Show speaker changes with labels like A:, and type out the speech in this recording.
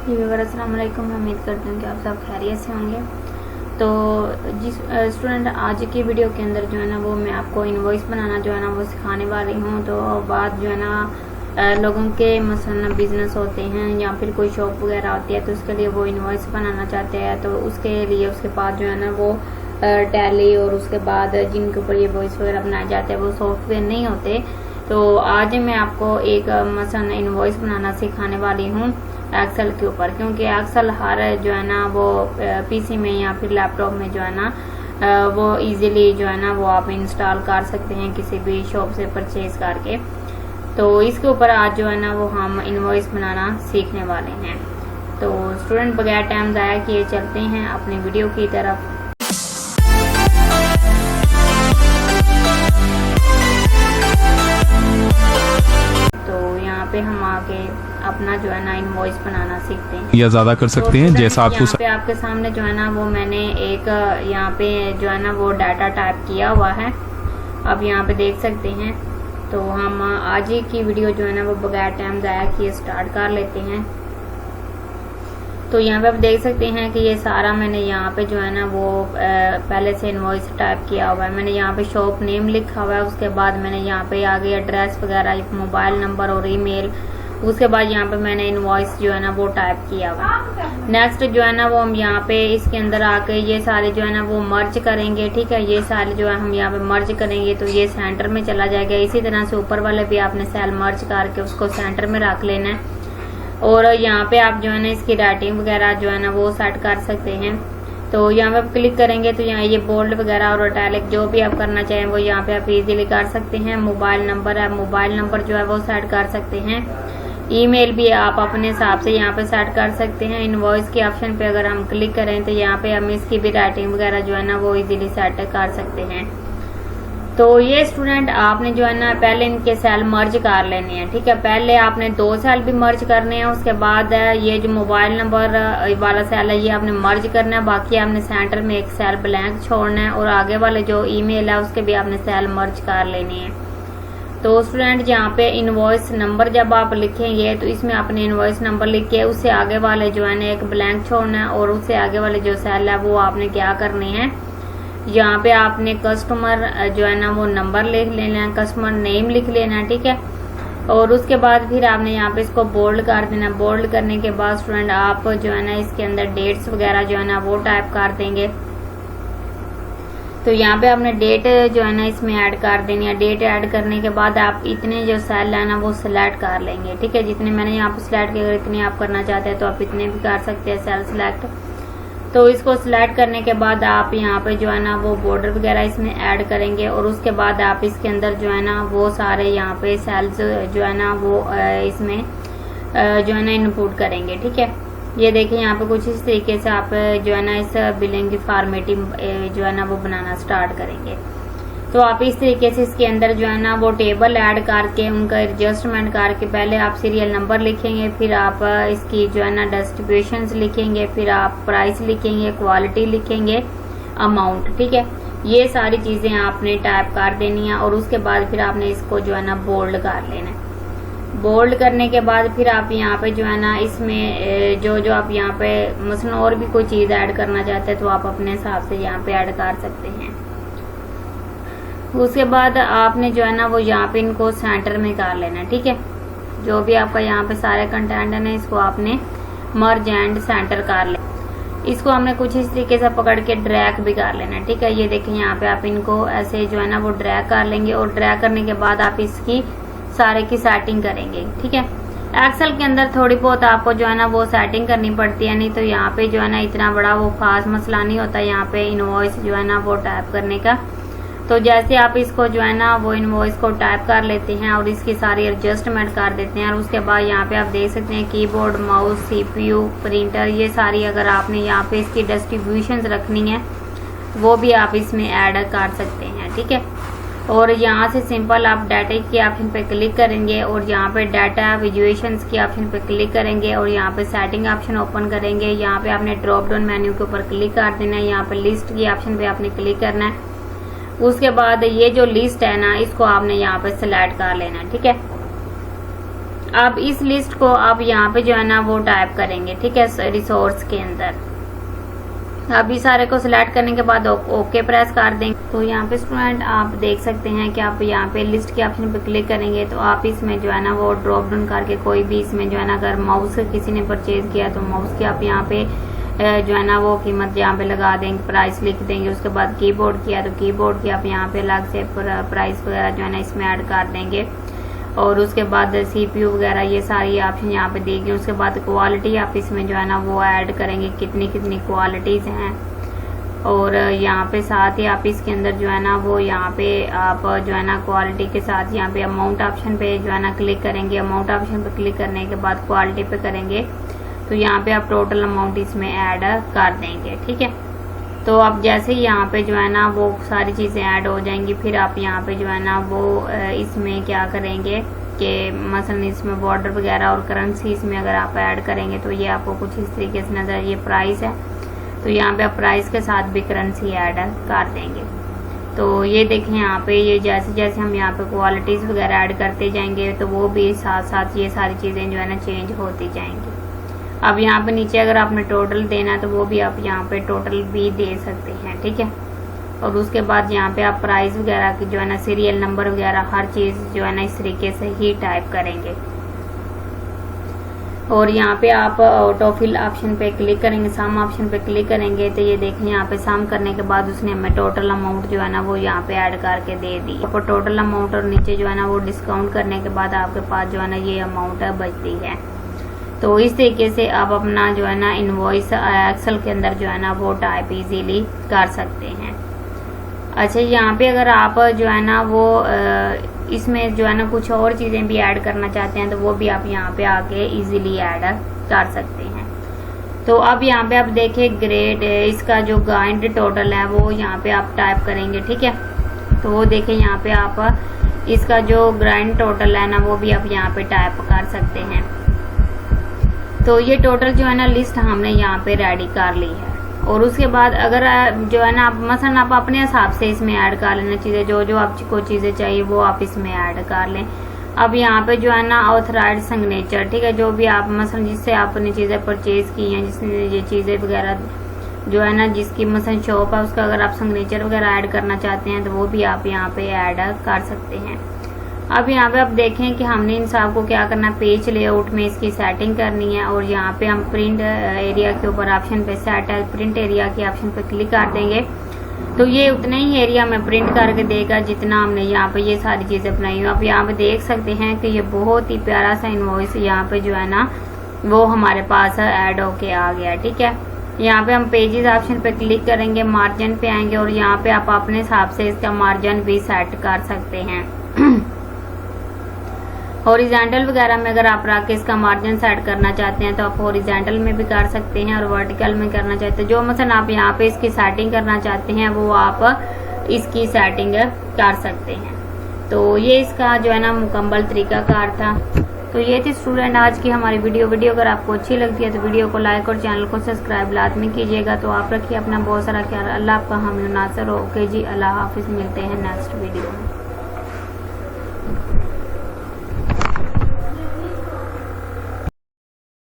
A: जी viewers, अस्सलाम वालेकुम। मैं उम्मीद करती हूँ कि आप सब खैरियत से होंगे। तो जिस स्टूडेंट आज की वीडियो के अंदर जो है ना वो मैं आपको इनवॉइस बनाना जो है ना वो सिखाने वाली हूँ। तो बात जो है ना लोगों के मसलन बिजनेस होते हैं या फिर कोई शॉप वगैरह होती है तो उसके लिए वो इनवॉइस बनाना चाहते हैं, तो उसके लिए उसके पास जो है ना वो टैली और उसके बाद जिनके ऊपर ये वॉइस वगैरह बनाए जाते हैं वो सॉफ्टवेयर नहीं होते। तो आज मैं आपको एक मसलन इनवॉइस बनाना सिखाने वाली हूँ एक्सेल के ऊपर, क्योंकि एक्सेल हर जो है ना वो पीसी में या फिर लैपटॉप में जो है ना वो इजीली जो है ना वो आप इंस्टॉल कर सकते हैं किसी भी शॉप से परचेज करके। तो इसके ऊपर आज जो है ना वो हम इनवॉइस बनाना सीखने वाले हैं। तो स्टूडेंट बगैर टाइम ज़ाया किए चलते हैं अपनी वीडियो की तरफ। पे हम आगे अपना जो है ना इनवॉइस बनाना सीखते हैं
B: या ज्यादा कर सकते हैं जैसा आपको।
A: यहाँ पे आपके सामने जो है ना वो मैंने एक यहाँ पे जो है ना वो डाटा टाइप किया हुआ है, अब यहाँ पे देख सकते हैं। तो हम आज ही की वीडियो जो है ना वो बगैर टाइम ज़ाया किए स्टार्ट कर लेते हैं। तो यहाँ पे आप देख सकते हैं कि ये सारा मैंने यहाँ पे जो है ना वो पहले से इनवॉइस टाइप किया हुआ है। मैंने यहाँ पे शॉप नेम लिखा हुआ है, उसके बाद मैंने यहाँ पे आगे एड्रेस वगैरह, मोबाइल नंबर और ईमेल, उसके बाद यहाँ पे मैंने इनवॉइस जो है ना वो टाइप किया हुआ है। नेक्स्ट जो है ना वो हम यहाँ पे इसके अंदर आके ये सारे जो है ना वो मर्ज करेंगे। ठीक है, ये सारे जो है हम यहाँ पे मर्ज करेंगे तो ये सेंटर में चला जाएगा। इसी तरह से ऊपर वाले भी आपने सेल मर्ज करके उसको सेंटर में रख लेना है। और यहाँ पे आप जो है ना इसकी राइटिंग वगैरह जो है ना वो सेट कर सकते हैं। तो यहाँ पे आप क्लिक करेंगे तो यहाँ ये बोल्ड वगैरह और इटैलिक जो भी आप करना चाहें वो यहाँ पे आप इजीली कर सकते हैं। मोबाइल नंबर है, मोबाइल नंबर जो है वो सेट कर सकते हैं। ईमेल भी आप अपने हिसाब से यहाँ पे सेट कर सकते हैं। इनवॉइस के ऑप्शन पे अगर हम क्लिक करें तो यहाँ पे हम इसकी भी राइटिंग वगैरह जो है ना वो इजीली सेट कर सकते हैं। तो ये स्टूडेंट आपने जो है ना पहले इनके सेल मर्ज कर लेने हैं। ठीक है, पहले आपने 2 सेल भी मर्ज करने हैं, उसके बाद ये जो मोबाइल नंबर वाला सेल है ये आपने मर्ज करना है। बाकी आपने सेंटर में एक सेल ब्लैंक छोड़ना है और आगे वाले जो ईमेल है उसके भी आपने सेल मर्ज कर लेने हैं। तो स्टूडेंट यहाँ पे इनवॉइस नंबर जब आप लिखेंगे तो इसमें अपने इनवॉइस नंबर लिख के उससे आगे वाले जो है ना एक ब्लैंक छोड़ना है और उससे आगे वाले जो सेल है वो आपने क्या करने हैं, यहाँ पे आपने कस्टमर जो है ना वो नंबर लिख लेना है, कस्टमर नेम लिख लेना है। ठीक है, और उसके बाद फिर आपने यहाँ पे इसको बोल्ड कर देना। बोल्ड करने के बाद स्टूडेंट आप जो है ना इसके अंदर डेट्स वगैरह जो है ना वो टाइप कर देंगे। तो यहाँ पे आपने डेट जो है ना इसमें ऐड कर देनी है। डेट ऐड करने के बाद आप इतने जो सेल है ना वो सिलेक्ट कर लेंगे। ठीक है, जितने मैंने यहाँ पे सिलेक्ट किए, अगर इतने आप करना चाहते हैं तो आप इतने भी कर सकते हैं सेल सिलेक्ट। तो इसको सिलेक्ट करने के बाद आप यहाँ पे जो है ना वो बॉर्डर वगैरह इसमें ऐड करेंगे और उसके बाद आप इसके अंदर जो है ना वो सारे यहाँ पे सेल्स जो है ना वो इसमें जो है ना इनपुट करेंगे। ठीक है, ये देखिए यहाँ पे कुछ इस तरीके से आप जो है ना इस बिलिंग की फॉर्मेटिंग जो है ना वो बनाना स्टार्ट करेंगे। तो आप इस तरीके से इसके अंदर जो है ना वो टेबल ऐड करके उनका एडजस्टमेंट करके पहले आप सीरियल नंबर लिखेंगे, फिर आप इसकी जो है ना डिस्ट्रीब्यूशंस लिखेंगे, फिर आप प्राइस लिखेंगे, क्वालिटी लिखेंगे, अमाउंट। ठीक है, ये सारी चीजें आपने टाइप कर देनी है और उसके बाद फिर आपने इसको जो है ना बोल्ड कर लेना है। बोल्ड करने के बाद फिर आप यहाँ पे जो है ना इसमें जो आप यहाँ पे मसलन और भी कोई चीज ऐड करना चाहते हैं तो आप अपने हिसाब से यहाँ पे ऐड कर सकते हैं। उसके बाद आपने जो है ना वो यहाँ पे इनको सेंटर में कर लेना है। ठीक है, जो भी आपका यहाँ पे सारे कंटेंट है ना इसको आपने मर्ज एंड सेंटर कर लेना। इसको हमने कुछ इस तरीके से पकड़ के ड्रैग भी कर लेना है। ठीक है, ये देखिए यहाँ पे आप इनको ऐसे जो है ना वो ड्रैग कर लेंगे और ड्रैग करने के बाद आप इसकी सारे की सेटिंग करेंगे। ठीक है, एक्सेल के अंदर थोड़ी बहुत आपको जो है ना वो सेटिंग करनी पड़ती है, नहीं तो यहाँ पे जो है ना इतना बड़ा वो खास मसला नहीं होता यहाँ पे इनवॉइस जो है ना वो टाइप करने का। तो जैसे आप इसको जो है ना वो इनवॉइस को टाइप कर लेते हैं और इसकी सारी एडजस्टमेंट कर देते हैं और उसके बाद यहाँ पे आप देख सकते हैं कीबोर्ड, माउस, सीपीयू, प्रिंटर, ये सारी अगर आपने यहाँ पे इसकी डिस्ट्रीब्यूशंस रखनी है वो भी आप इसमें ऐड कर सकते हैं। ठीक है, और यहाँ से सिंपल आप डाटा के ऑप्शन पे क्लिक करेंगे और यहाँ पे डाटा विजुएशंस के ऑप्शन पे क्लिक करेंगे और यहाँ पे सेटिंग ऑप्शन ओपन करेंगे। यहाँ पे आपने ड्रॉप डाउन मेन्यू के ऊपर क्लिक कर देना है, यहाँ पे लिस्ट के ऑप्शन पे आपने क्लिक करना है। उसके बाद ये जो लिस्ट है ना इसको आपने यहाँ पे सिलेक्ट कर लेना है। ठीक है, अब इस लिस्ट को आप यहाँ पे जो है ना वो टाइप करेंगे, ठीक है, रिसोर्स के अंदर। अभी सारे को सिलेक्ट करने के बाद ओके प्रेस कर देंगे। तो यहाँ पे स्टूडेंट आप देख सकते हैं कि आप यहाँ पे लिस्ट के ऑप्शन पे क्लिक करेंगे तो आप इसमें जो है ना वो ड्रॉप डाउन करके कोई भी इसमें जो है ना अगर माउस किसी ने परचेज किया तो माउस की आप यहाँ पे जो है ना वो कीमत यहाँ पे लगा देंगे, प्राइस लिख देंगे। उसके बाद कीबोर्ड किया तो कीबोर्ड की आप यहाँ पे अलग से प्राइस वगैरह जो है ना इसमें ऐड कर देंगे। और उसके बाद CPU वगैरह ये सारी ऑप्शन यहाँ पे देंगे। उसके बाद क्वालिटी आप इसमें जो है ना वो ऐड करेंगे, कितनी कितनी क्वालिटीज़ हैं। और यहाँ पे साथ ही आप इसके अंदर जो है ना वो यहाँ पे आप जो है ना क्वालिटी के साथ यहाँ पे अमाउंट ऑप्शन पे जो है ना क्लिक करेंगे। अमाउंट ऑप्शन पे क्लिक करने के बाद क्वालिटी पे करेंगे तो यहाँ पे आप टोटल अमाउंट इसमें ऐड कर देंगे, ठीक है। तो अब जैसे ही यहाँ पे जो है ना वो सारी चीज़ें ऐड हो जाएंगी, फिर आप यहाँ पे जो है ना वो इसमें क्या करेंगे कि मसलन इसमें बॉर्डर वगैरह और करेंसी इसमें अगर आप ऐड करेंगे तो ये आपको कुछ इस तरीके से नजर, ये प्राइस है तो यहाँ पे आप प्राइस के साथ भी करेंसी ऐड कर देंगे। तो ये देखें यहाँ पे ये जैसे जैसे हम यहाँ पे क्वालिटीज़ वगैरह ऐड करते जाएंगे तो वो भी साथ साथ ये सारी चीज़ें जो है ना चेंज होती जाएंगी। अब यहाँ पे नीचे अगर आपने टोटल देना है तो वो भी आप यहाँ पे टोटल भी दे सकते हैं, ठीक है। और उसके बाद यहाँ पे आप प्राइस वगैरह की जो है ना सीरियल नंबर वगैरह हर चीज़ जो है ना इस तरीके से ही टाइप करेंगे। और यहाँ पे आप ऑटोफिल ऑप्शन पे क्लिक करेंगे, सम ऑप्शन पे क्लिक करेंगे तो ये देखें यहाँ पे सम करने के बाद उसने हमें टोटल अमाउंट जो है ना वो यहाँ पे ऐड करके दे दी। आपको टोटल अमाउंट और नीचे जो है ना वो डिस्काउंट करने के बाद आपके पास जो है ना ये अमाउंट बचती है। तो इस तरीके से आप अपना जो है ना इनवॉइस एक्सेल के अंदर जो है ना वो टाइप इजीली कर सकते हैं। अच्छा, यहाँ पे अगर आप जो है ना वो इसमें जो है ना कुछ और चीज़ें भी ऐड करना चाहते हैं तो वो भी आप यहाँ पे आके इजीली ऐड कर सकते हैं। तो अब यहाँ पे आप देखें ग्रेड इसका जो गाइड टोटल है वो यहाँ पे आप टाइप करेंगे, ठीक है। तो वो देखें यहाँ पे आप इसका जो ग्राइंड टोटल है ना वो भी आप यहाँ पे टाइप कर सकते हैं। तो ये टोटल जो है ना लिस्ट हमने यहाँ पे रेडी कर ली है। और उसके बाद अगर जो है ना आप मसलन आप अपने हिसाब से इसमें ऐड कर लेना चीज़ें, जो आपको चीज़ें चाहिए वो आप इसमें ऐड कर लें। अब यहाँ पे जो है ना ऑथराइज्ड सिग्नेचर, ठीक है, जो भी आप मसलन जिससे आपने चीज़ें परचेज की हैं, जिसने ये चीज़ें वगैरह जो है ना जिसकी मसलन शॉप है उसका अगर आप सिग्नेचर वगैरह ऐड करना चाहते हैं तो वो भी आप यहाँ पे ऐड कर सकते हैं। अब यहाँ पे आप देखें कि हमने इन सब को क्या करना है, पेज लेआउट में इसकी सेटिंग करनी है। और यहाँ पे हम प्रिंट एरिया के ऊपर ऑप्शन पे सेट है, प्रिंट एरिया के ऑप्शन पे क्लिक कर देंगे तो ये उतने ही एरिया में प्रिंट करके देगा जितना हमने यहाँ पे ये सारी चीज़ें बनाई हुई। आप यहाँ पे देख सकते हैं कि ये बहुत ही प्यारा सा इनवॉइस यहाँ पे जो है ना वो हमारे पास ऐड होके आ गया, ठीक है। यहाँ पे हम पेजेस ऑप्शन पे क्लिक करेंगे, मार्जिन पे आएंगे और यहाँ पे आप अपने हिसाब से इसका मार्जिन भी सेट कर सकते हैं। हॉरिजॉन्टल वगैरह में अगर आप रख के इसका मार्जिन सेट करना चाहते हैं तो आप हॉरिजॉन्टल में भी कर सकते हैं और वर्टिकल में करना चाहते हैं। जो मसलन आप यहाँ पे इसकी सेटिंग करना चाहते हैं वो आप इसकी सेटिंग कर सकते हैं। तो ये इसका जो है ना मुकम्मल तरीकाकार था। तो ये थी स्टूडेंट आज की हमारी वीडियो अगर आपको अच्छी लगती है तो वीडियो को लाइक और चैनल को सब्सक्राइब लाजमी कीजिएगा। तो आप रखिए अपना बहुत सारा ख्याल। अल्लाह आपका हामी नासर हो। ओके जी, अल्लाह हाफिज़, मिलते हैं नेक्स्ट वीडियो में।